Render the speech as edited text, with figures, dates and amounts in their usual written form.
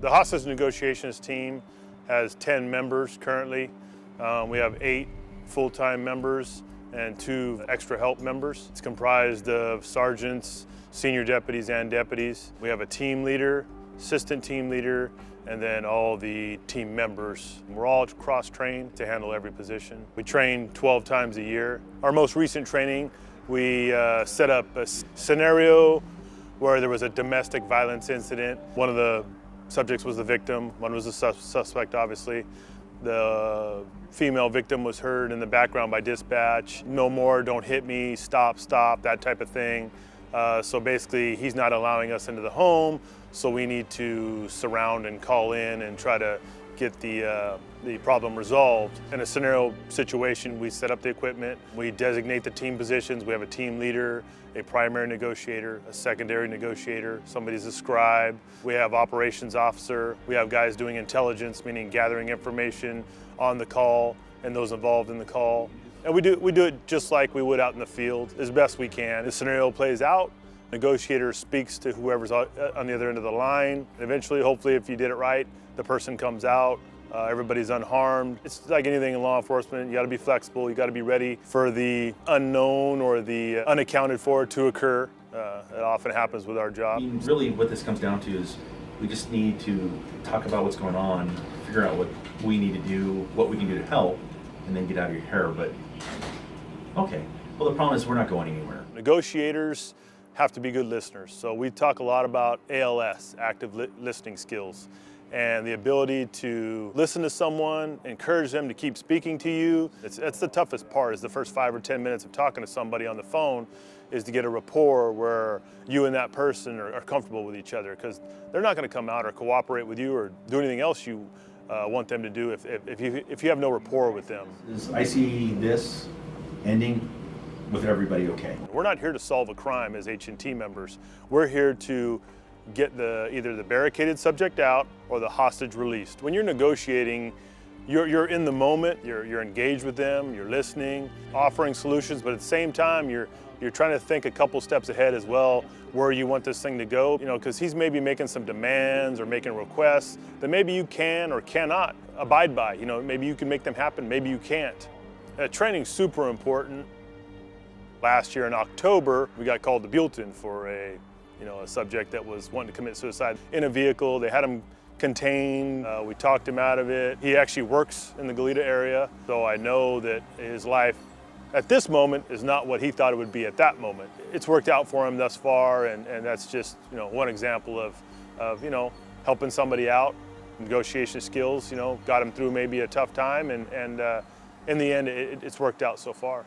The hostage negotiations team has 10 members currently. We have 8 full-time members and 2 extra help members. It's comprised of sergeants, senior deputies, and deputies. We have a team leader, assistant team leader, and then all the team members. We're all cross-trained to handle every position. We train 12 times a year. Our most recent training, we set up a scenario where there was a domestic violence incident. One of the subjects was the victim, one was the suspect, obviously. The female victim was heard in the background by dispatch. No more, don't hit me, stop, that type of thing. So basically, he's not allowing us into the home, so we need to surround and call in and try to get the problem resolved. In a scenario situation, we set up the equipment, we designate the team positions, we have a team leader, a primary negotiator, a secondary negotiator, somebody's a scribe, we have operations officer, we have guys doing intelligence, meaning gathering information on the call and those involved in the call. And we do it just like we would out in the field, as best we can. The scenario plays out, negotiator speaks to whoever's on the other end of the line. Eventually, hopefully, if you did it right, the person comes out, everybody's unharmed. It's like anything in law enforcement, you gotta be flexible, you gotta be ready for the unknown or the unaccounted for to occur. It often happens with our job. I mean, really what this comes down to is we just need to talk about what's going on, figure out what we need to do, what we can do to help, and then get out of your hair. But okay, well, the problem is we're not going anywhere. Negotiators have to be good listeners. So we talk a lot about ALS, active listening skills, and the ability to listen to someone, encourage them to keep speaking to you. That's the toughest part, is the first 5 or 10 minutes of talking to somebody on the phone, is to get a rapport where you and that person are comfortable with each other, because they're not gonna come out or cooperate with you or do anything else you want them to do if you have no rapport with them. I see this ending with everybody okay. We're not here to solve a crime as H&T members. We're here to get either the barricaded subject out or the hostage released. When you're negotiating, you're in the moment, you're engaged with them, you're listening, offering solutions, but at the same time, you're trying to think a couple steps ahead as well, where you want this thing to go, because he's maybe making some demands or making requests that maybe you can or cannot abide by. Maybe you can make them happen, maybe you can't. Training's super important. Last year in October, we got called to Buellton for a subject that was wanting to commit suicide in a vehicle. They had him contained. We talked him out of it. He actually works in the Goleta area, so I know that his life at this moment is not what he thought it would be at that moment. It's worked out for him thus far, and that's just one example of helping somebody out. Negotiation skills, got him through maybe a tough time, and in the end, it's worked out so far.